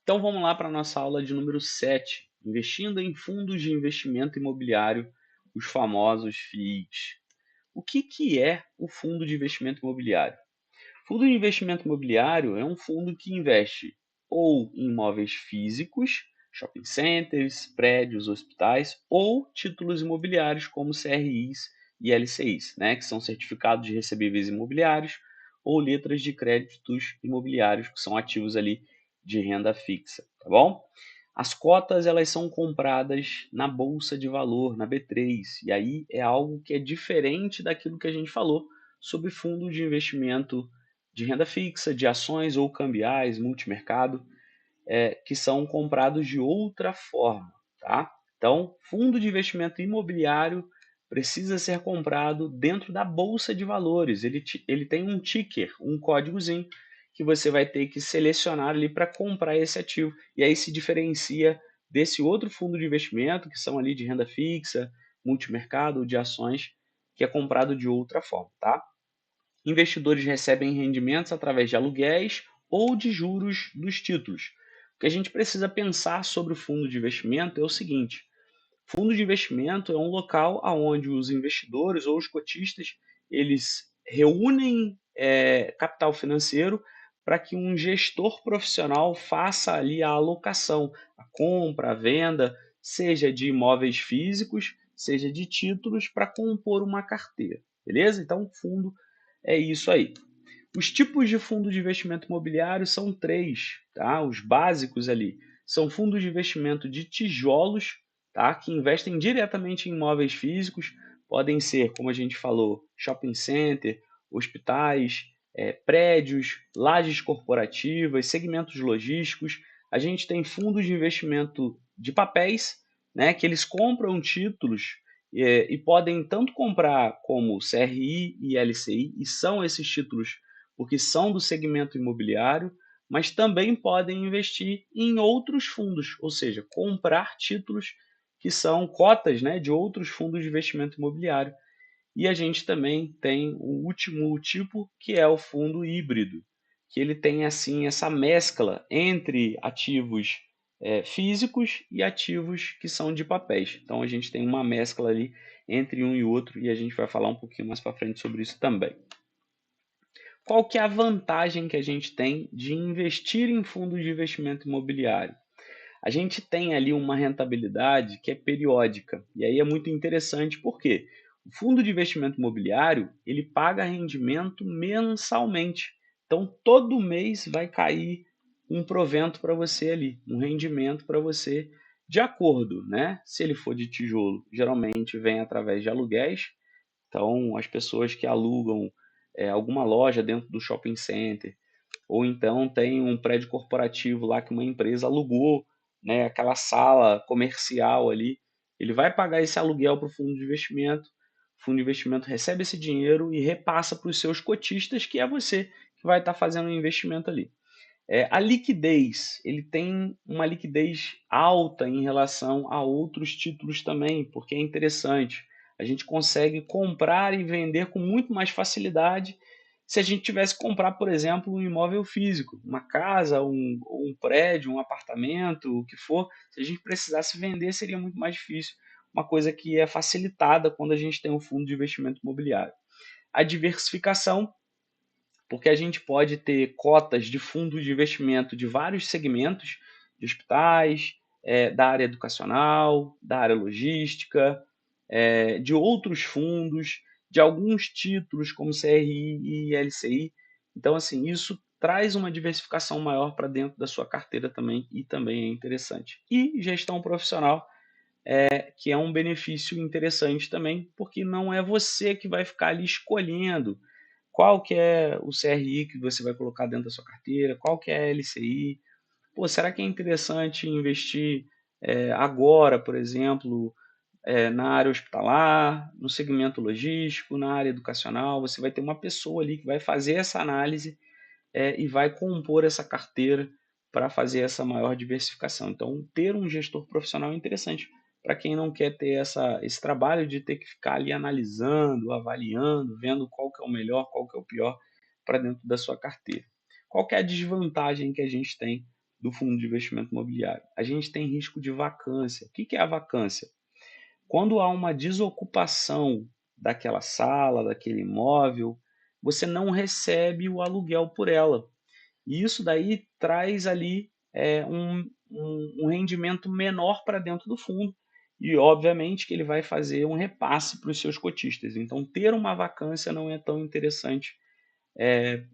Então vamos lá para a nossa aula de número 7, investindo em fundos de investimento imobiliário, os famosos FIIs. O que é o fundo de investimento imobiliário? Fundo de investimento imobiliário é um fundo que investe ou em imóveis físicos, shopping centers, prédios, hospitais, ou títulos imobiliários como CRIs e LCIs, né, que são certificados de recebíveis imobiliários ou letras de créditos imobiliários, que são ativos ali de renda fixa, tá bom? As cotas elas são compradas na bolsa de valor, na B3, e aí é algo que é diferente daquilo que a gente falou sobre fundo de investimento de renda fixa, de ações ou cambiais, multimercado, que são comprados de outra forma, tá? Então, fundo de investimento imobiliário precisa ser comprado dentro da bolsa de valores. Ele tem um ticker, um códigozinho que você vai ter que selecionar ali para comprar esse ativo. E aí se diferencia desse outro fundo de investimento, que são ali de renda fixa, multimercado ou de ações, que é comprado de outra forma, tá? Investidores recebem rendimentos através de aluguéis ou de juros dos títulos. O que a gente precisa pensar sobre o fundo de investimento é o seguinte: fundo de investimento é um local onde os investidores ou os cotistas eles reúnem capital financeiro para que um gestor profissional faça ali a alocação, a compra, a venda, seja de imóveis físicos, seja de títulos para compor uma carteira, beleza? Então, fundo é isso aí. Os tipos de fundo de investimento imobiliário são três, tá? Os básicos ali são fundos de investimento de tijolos, tá? Que investem diretamente em imóveis físicos, podem ser, como a gente falou, shopping center, hospitais, prédios, lajes corporativas, segmentos logísticos. A gente tem fundos de investimento de papéis, né? Que eles compram títulos e podem tanto comprar como CRI e LCI, e são esses títulos porque são do segmento imobiliário, mas também podem investir em outros fundos, ou seja, comprar títulos que são cotas, né, de outros fundos de investimento imobiliário. E a gente também tem o último tipo, que é o fundo híbrido, que ele tem assim essa mescla entre ativos físicos e ativos que são de papéis. Então a gente tem uma mescla ali entre um e outro e a gente vai falar um pouquinho mais para frente sobre isso também. Qual que é a vantagem que a gente tem de investir em fundos de investimento imobiliário? A gente tem ali uma rentabilidade que é periódica, e aí é muito interessante porque o fundo de investimento imobiliário, ele paga rendimento mensalmente. Então, todo mês vai cair um provento para você ali, um rendimento para você, de acordo, né? Se ele for de tijolo, geralmente vem através de aluguéis, então, as pessoas que alugam alguma loja dentro do shopping center, ou então tem um prédio corporativo lá que uma empresa alugou, né, aquela sala comercial ali, ele vai pagar esse aluguel para o fundo de investimento, o fundo de investimento recebe esse dinheiro e repassa para os seus cotistas, que é você que vai estar fazendo o investimento ali. A liquidez, ele tem uma liquidez alta em relação a outros títulos também, porque é interessante. A gente consegue comprar e vender com muito mais facilidade se a gente tivesse que comprar, por exemplo, um imóvel físico, uma casa, um prédio, um apartamento, o que for. Se a gente precisasse vender, seria muito mais difícil. Uma coisa que é facilitada quando a gente tem um fundo de investimento imobiliário. A diversificação, porque a gente pode ter cotas de fundos de investimento de vários segmentos, de hospitais, da área educacional, da área logística, de outros fundos, de alguns títulos como CRI e LCI. Então, assim, isso traz uma diversificação maior para dentro da sua carteira também e também é interessante. E gestão profissional, que é um benefício interessante também, porque não é você que vai ficar ali escolhendo qual que é o CRI que você vai colocar dentro da sua carteira, qual que é a LCI. Pô, será que é interessante investir agora, por exemplo, na área hospitalar, no segmento logístico, na área educacional? Você vai ter uma pessoa ali que vai fazer essa análise e vai compor essa carteira para fazer essa maior diversificação. Então, ter um gestor profissional é interessante para quem não quer ter esse trabalho de ter que ficar ali analisando, avaliando, vendo qual que é o melhor, qual que é o pior para dentro da sua carteira. Qual que é a desvantagem que a gente tem do fundo de investimento imobiliário? A gente tem risco de vacância. O que é a vacância? Quando há uma desocupação daquela sala, daquele imóvel, você não recebe o aluguel por ela. E isso daí traz ali um rendimento menor para dentro do fundo. E, obviamente, que ele vai fazer um repasse para os seus cotistas. Então, ter uma vacância não é tão interessante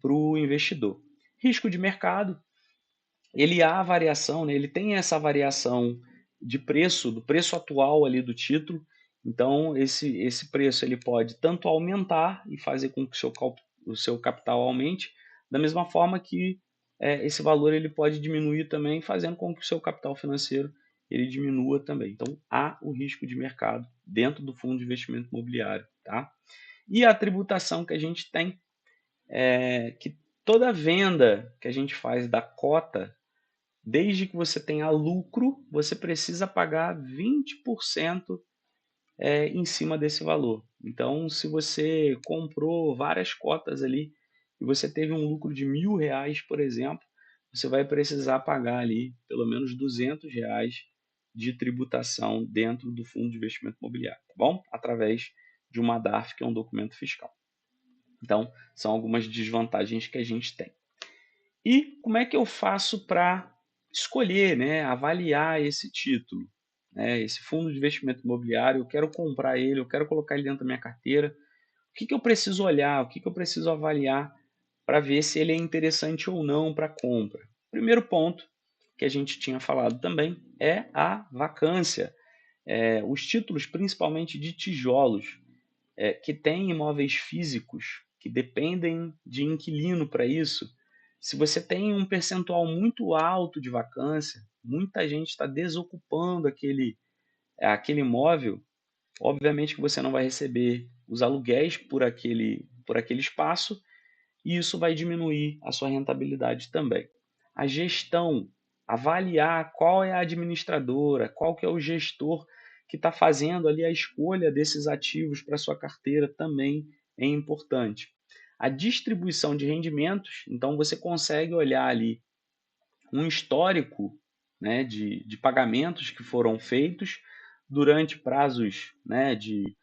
para o investidor. Risco de mercado, ele há variação, né? Ele tem essa variação de preço, do preço atual ali do título. Então, esse preço ele pode tanto aumentar e fazer com que o seu capital aumente, da mesma forma que esse valor ele pode diminuir também, fazendo com que o seu capital financeiro ele diminua também. Então, há o risco de mercado dentro do fundo de investimento imobiliário, tá? E a tributação que a gente tem que toda venda que a gente faz da cota, desde que você tenha lucro, você precisa pagar 20% em cima desse valor. Então, se você comprou várias cotas ali e você teve um lucro de R$ 1.000, por exemplo, você vai precisar pagar ali pelo menos R$ 200 de tributação dentro do fundo de investimento imobiliário, tá bom? Através de uma DARF, que é um documento fiscal. Então, são algumas desvantagens que a gente tem. E como é que eu faço para escolher, né, avaliar esse título, né, esse fundo de investimento imobiliário? Eu quero comprar ele, eu quero colocar ele dentro da minha carteira. O que eu preciso olhar, o que eu preciso avaliar para ver se ele é interessante ou não para compra? Primeiro ponto que a gente tinha falado também é a vacância. Os títulos, principalmente de tijolos, que têm imóveis físicos que dependem de inquilino para isso, se você tem um percentual muito alto de vacância, muita gente está desocupando aquele imóvel, obviamente que você não vai receber os aluguéis por aquele espaço e isso vai diminuir a sua rentabilidade também. A gestão, avaliar qual é a administradora, qual que é o gestor que está fazendo ali a escolha desses ativos para sua carteira também é importante. A distribuição de rendimentos, então você consegue olhar ali um histórico, né, de pagamentos que foram feitos durante prazos, né, de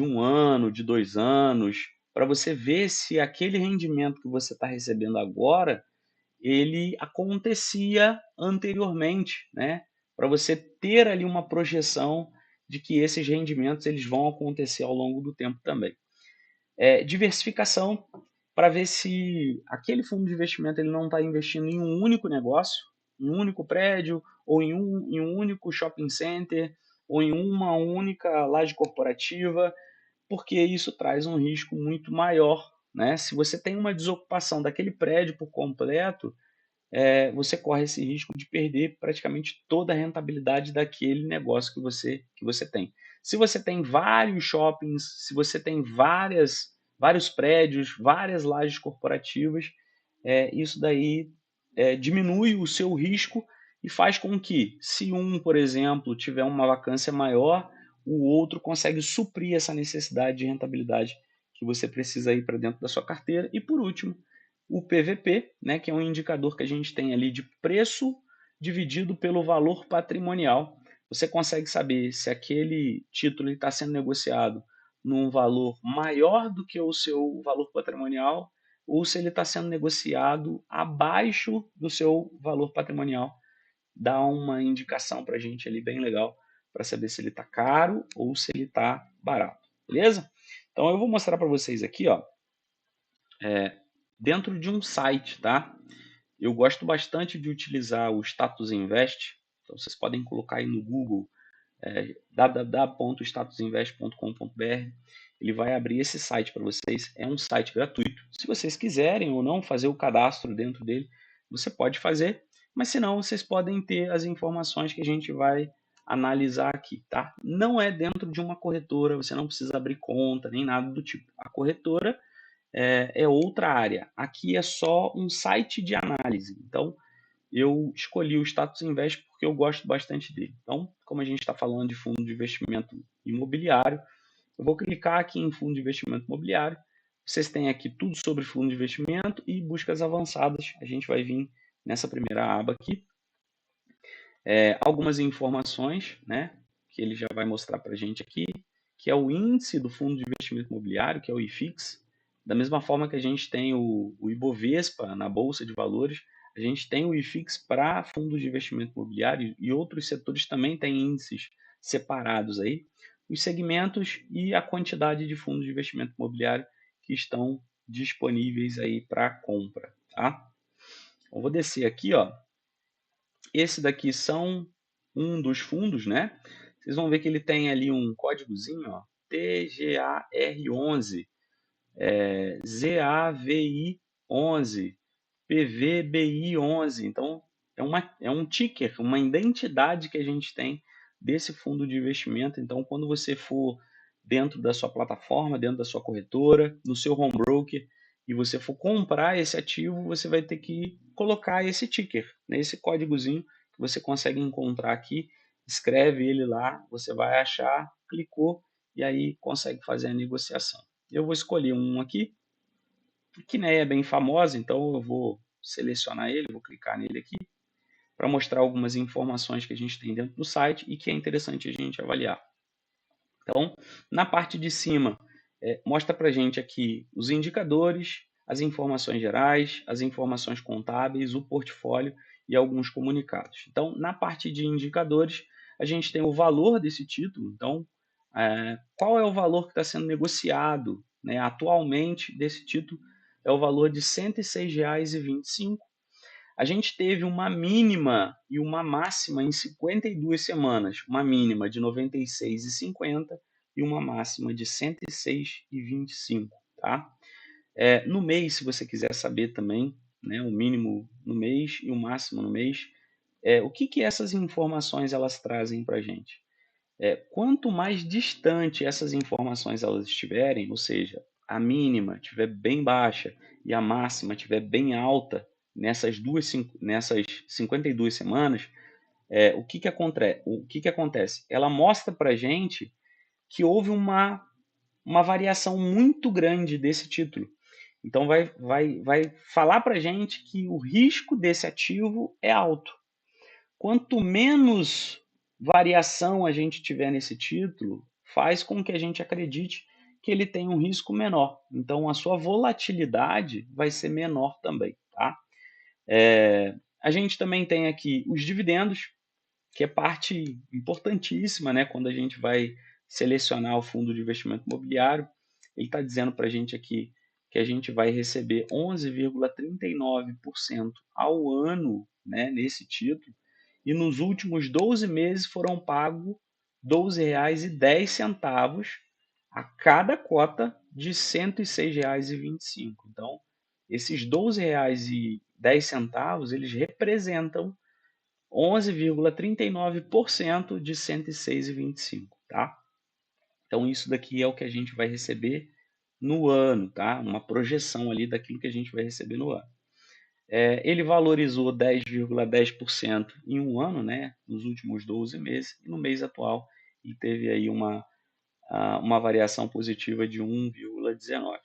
1 ano, de 2 anos, para você ver se aquele rendimento que você está recebendo agora ele acontecia anteriormente, né? Para você ter ali uma projeção de que esses rendimentos eles vão acontecer ao longo do tempo também. Diversificação para ver se aquele fundo de investimento ele não está investindo em um único negócio, em um único prédio, ou em um único shopping center, ou em uma única laje corporativa, porque isso traz um risco muito maior, né? Se você tem uma desocupação daquele prédio por completo, você corre esse risco de perder praticamente toda a rentabilidade daquele negócio que você tem. Se você tem vários shoppings, se você tem vários prédios, várias lajes corporativas, isso daí diminui o seu risco e faz com que, se um, por exemplo, tiver uma vacância maior, o outro consegue suprir essa necessidade de rentabilidade que você precisa ir para dentro da sua carteira. E por último, o PVP, né, que é um indicador que a gente tem ali de preço dividido pelo valor patrimonial. Você consegue saber se aquele título está sendo negociado num valor maior do que o seu valor patrimonial ou se ele está sendo negociado abaixo do seu valor patrimonial. Dá uma indicação para a gente ali bem legal para saber se ele está caro ou se ele está barato, beleza? Então eu vou mostrar para vocês aqui, ó, dentro de um site, tá? Eu gosto bastante de utilizar o Status Invest. Então vocês podem colocar aí no Google www.statusinvest.com.br. Ele vai abrir esse site para vocês. É um site gratuito. Se vocês quiserem ou não fazer o cadastro dentro dele, você pode fazer. Mas se não, vocês podem ter as informações que a gente vai analisar aqui, tá? Não é dentro de uma corretora, você não precisa abrir conta nem nada do tipo. A corretora é outra área. Aqui é só um site de análise. Então, eu escolhi o Status Invest porque eu gosto bastante dele. Então, como a gente está falando de fundo de investimento imobiliário, eu vou clicar aqui em fundo de investimento imobiliário. Vocês têm aqui tudo sobre fundo de investimento e buscas avançadas. A gente vai vir nessa primeira aba aqui, algumas informações, né, que ele já vai mostrar para a gente aqui, que é o índice do fundo de investimento imobiliário, que é o IFIX. Da mesma forma que a gente tem o Ibovespa na Bolsa de Valores, a gente tem o IFIX para fundos de investimento imobiliário e outros setores também têm índices separados aí, os segmentos e a quantidade de fundos de investimento imobiliário que estão disponíveis aí para compra, tá? Eu vou descer aqui, ó. Esse daqui são um dos fundos, né? Vocês vão ver que ele tem ali um códigozinho, ó, TGAR11, ZAVI11, PVBI11. Então, é um ticker, uma identidade que a gente tem desse fundo de investimento. Então, quando você for dentro da sua plataforma, dentro da sua corretora, no seu home broker, e você for comprar esse ativo, você vai ter que colocar esse ticker, né, esse códigozinho que você consegue encontrar aqui, escreve ele lá, você vai achar, clicou e aí consegue fazer a negociação. Eu vou escolher um aqui, que nem é bem famosa, então eu vou selecionar ele, vou clicar nele aqui, para mostrar algumas informações que a gente tem dentro do site e que é interessante a gente avaliar. Então, na parte de cima, mostra para a gente aqui os indicadores, as informações gerais, as informações contábeis, o portfólio e alguns comunicados. Então, na parte de indicadores, a gente tem o valor desse título. Então, qual é o valor que está sendo negociado, né, atualmente desse título? É o valor de R$ 106,25. A gente teve uma mínima e uma máxima em 52 semanas, uma mínima de 96,50 e uma máxima de 106,25, tá? No mês, se você quiser saber também, né, o mínimo no mês e o máximo no mês, o que que essas informações elas trazem para a gente? Quanto mais distante essas informações elas estiverem, ou seja, a mínima estiver bem baixa e a máxima estiver bem alta nessas 52 semanas, o que que acontece? Ela mostra para a gente que houve uma variação muito grande desse título. Então, vai falar para a gente que o risco desse ativo é alto. Quanto menos variação a gente tiver nesse título, faz com que a gente acredite que ele tem um risco menor. Então, a sua volatilidade vai ser menor também, tá? A gente também tem aqui os dividendos, que é parte importantíssima, né? Quando a gente vai selecionar o fundo de investimento imobiliário, ele está dizendo para a gente aqui que a gente vai receber 11,39% ao ano, né, nesse título, e nos últimos 12 meses foram pagos R$ 12,10 a cada cota de R$ 106,25. Então, esses R$ 12,10 eles representam 11,39% de 106,25, tá? Então, isso daqui é o que a gente vai receber no ano, tá? Uma projeção ali daquilo que a gente vai receber no ano. Ele valorizou 10,10% em um ano, né? Nos últimos 12 meses, e no mês atual ele teve aí uma variação positiva de 1,19%.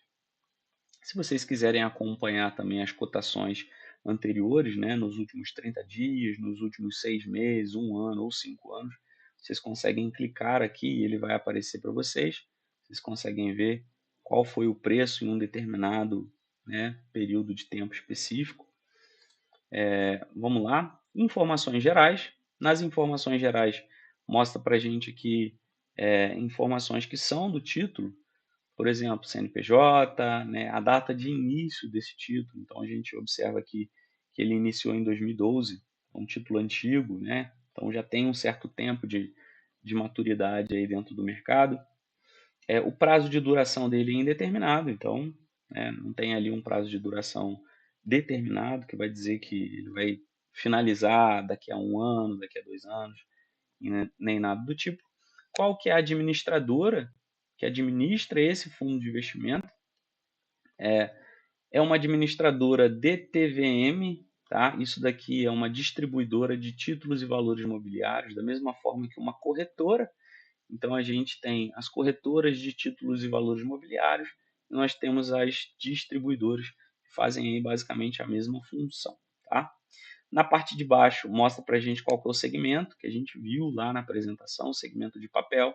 Se vocês quiserem acompanhar também as cotações anteriores, né, nos últimos 30 dias, nos últimos 6 meses, um ano ou 5 anos, vocês conseguem clicar aqui e ele vai aparecer para vocês. Vocês conseguem ver qual foi o preço em um determinado, né, período de tempo específico. Vamos lá. Informações gerais. Nas informações gerais, mostra para a gente aqui informações que são do título, por exemplo, CNPJ, né, a data de início desse título. Então, a gente observa aqui que ele iniciou em 2012, é um título antigo, né? Então, já tem um certo tempo de maturidade aí dentro do mercado. O prazo de duração dele é indeterminado, então, né, não tem ali um prazo de duração determinado que vai dizer que ele vai finalizar daqui a um ano, daqui a 2 anos, nem nada do tipo. Qual que é a administradora que administra esse fundo de investimento? É uma administradora DTVM, tá? Isso daqui é uma distribuidora de títulos e valores imobiliários, da mesma forma que uma corretora. Então, a gente tem as corretoras de títulos e valores imobiliários, e nós temos as distribuidoras que fazem aí basicamente a mesma função, tá? Na parte de baixo mostra para a gente qual que é o segmento, que a gente viu lá na apresentação, o segmento de papel.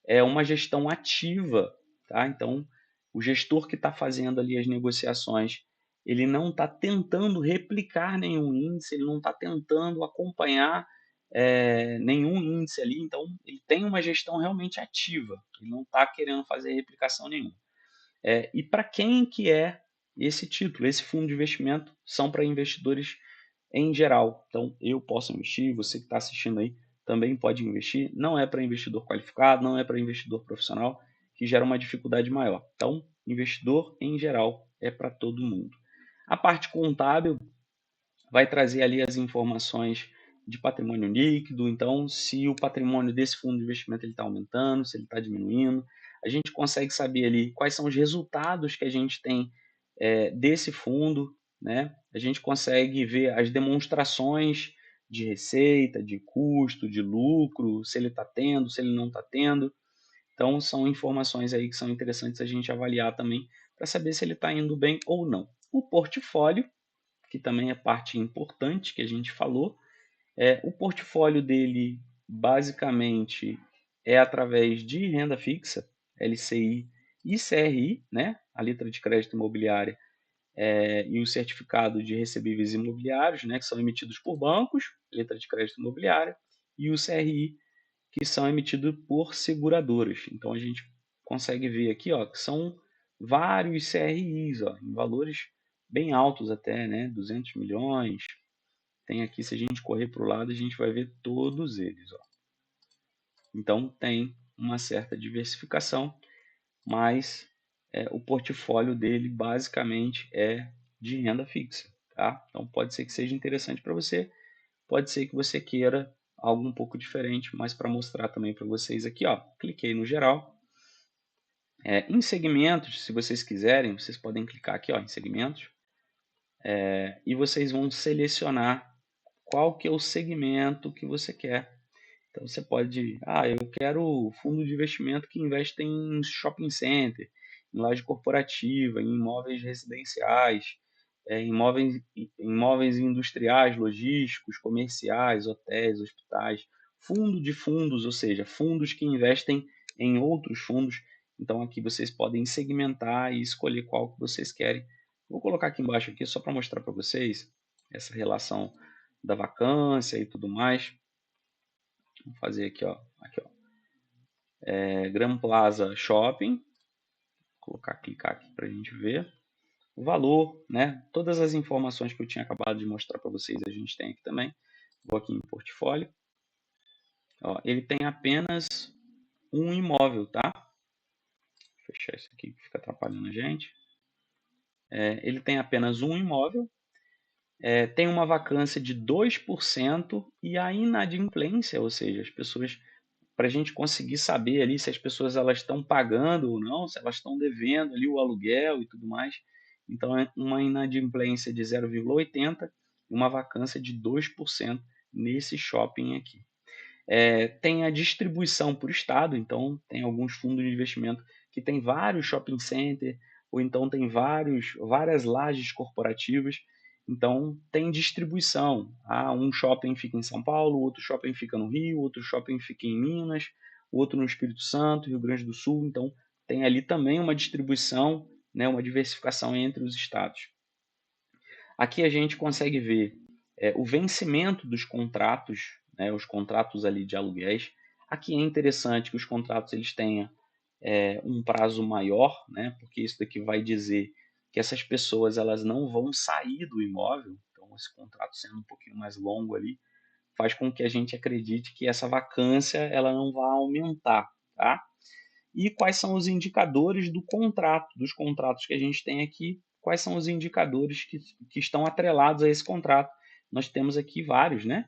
É uma gestão ativa, tá? Então, o gestor que está fazendo ali as negociações, ele não está tentando replicar nenhum índice, ele não está tentando acompanhar nenhum índice ali, então ele tem uma gestão realmente ativa, ele não está querendo fazer replicação nenhuma. E para quem que é esse título, esse fundo de investimento? São para investidores em geral. Então, eu posso investir, você que está assistindo aí também pode investir. Não é para investidor qualificado, não é para investidor profissional, que gera uma dificuldade maior. Então, investidor em geral é para todo mundo. A parte contábil vai trazer ali as informações de patrimônio líquido, então se o patrimônio desse fundo de investimento está aumentando, se ele está diminuindo, a gente consegue saber ali quais são os resultados que a gente tem desse fundo, né? A gente consegue ver as demonstrações de receita, de custo, de lucro, se ele está tendo, se ele não está tendo. Então são informações aí que são interessantes a gente avaliar também para saber se ele está indo bem ou não. O portfólio, que também é parte importante que a gente falou. O portfólio dele, basicamente, é através de renda fixa, LCI e CRI, né? A letra de crédito imobiliária e o certificado de recebíveis imobiliários, né? Que são emitidos por bancos, letra de crédito imobiliária, e o CRI, que são emitidos por seguradoras. Então, a gente consegue ver aqui, ó, que são vários CRIs, ó, em valores bem altos até, né? 200 milhões. Tem aqui, se a gente correr para o lado, a gente vai ver todos eles, ó. Então, tem uma certa diversificação, mas o portfólio dele basicamente é de renda fixa, tá? Então, pode ser que seja interessante para você, pode ser que você queira algo um pouco diferente, mas para mostrar também para vocês aqui, ó, cliquei no geral. Em segmentos, se vocês quiserem, vocês podem clicar aqui, ó, em segmentos, e vocês vão selecionar qual que é o segmento que você quer. Então você pode, eu quero fundo de investimento que investe em shopping center, em laje corporativa, em imóveis residenciais, imóveis industriais, logísticos, comerciais, hotéis, hospitais, fundo de fundos, ou seja, fundos que investem em outros fundos. Então aqui vocês podem segmentar e escolher qual que vocês querem. Vou colocar aqui embaixo aqui só para mostrar para vocês essa relação da vacância e tudo mais. Vamos fazer aqui, ó. Gran Plaza Shopping. Vou clicar aqui para a gente ver. O valor, né? Todas as informações que eu tinha acabado de mostrar para vocês, a gente tem aqui também. Vou aqui em portfólio. Ó, ele tem apenas um imóvel, tá? Vou fechar isso aqui que fica atrapalhando a gente. Ele tem apenas um imóvel. Tem uma vacância de 2% e a inadimplência, ou seja, as pessoas, para a gente conseguir saber ali se as pessoas elas estão pagando ou não, se elas estão devendo ali o aluguel e tudo mais. Então, é uma inadimplência de 0,80 e uma vacância de 2% nesse shopping aqui. Tem a distribuição por estado, então tem alguns fundos de investimento que tem vários shopping center, ou então tem várias lajes corporativas, então tem distribuição. Um shopping fica em São Paulo, outro shopping fica no Rio, outro shopping fica em Minas, outro no Espírito Santo, Rio Grande do Sul, então tem ali também uma distribuição, né, uma diversificação entre os estados. Aqui a gente consegue ver o vencimento dos contratos, né, os contratos ali de aluguéis. Aqui é interessante que os contratos eles tenham um prazo maior, né, porque isso daqui vai dizer que essas pessoas elas não vão sair do imóvel. Então, esse contrato sendo um pouquinho mais longo ali, faz com que a gente acredite que essa vacância ela não vai aumentar, tá? E quais são os indicadores do contrato, dos contratos que a gente tem aqui, quais são os indicadores que estão atrelados a esse contrato. Nós temos aqui vários, né?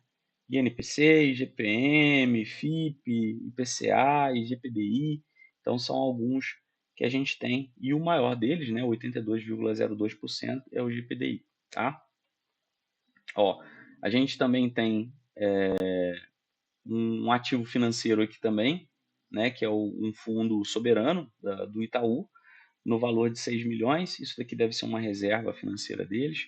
INPC, IGPM, FIP, IPCA, IGPDI. Então, são alguns que a gente tem. E o maior deles, né, 82,02%, é o IGPDI. Tá? Ó, a gente também tem um ativo financeiro aqui também, né, que é um fundo soberano do Itaú, no valor de 6 milhões. Isso daqui deve ser uma reserva financeira deles.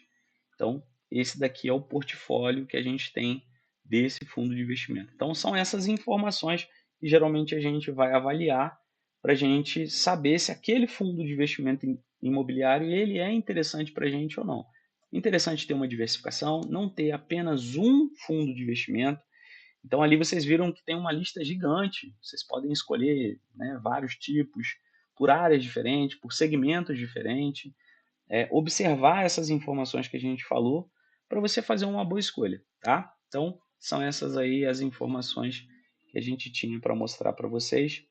Então, esse daqui é o portfólio que a gente tem desse fundo de investimento. Então, são essas informações que geralmente a gente vai avaliar para a gente saber se aquele fundo de investimento imobiliário ele é interessante para a gente ou não. Interessante ter uma diversificação, não ter apenas um fundo de investimento. Então, ali vocês viram que tem uma lista gigante. Vocês podem escolher, né, vários tipos, por áreas diferentes, por segmentos diferentes, observar essas informações que a gente falou para você fazer uma boa escolha, tá? Então, são essas aí as informações que a gente tinha para mostrar para vocês.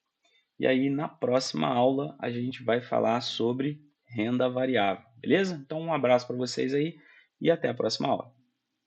E aí, na próxima aula, a gente vai falar sobre renda variável, beleza? Então, um abraço para vocês aí e até a próxima aula.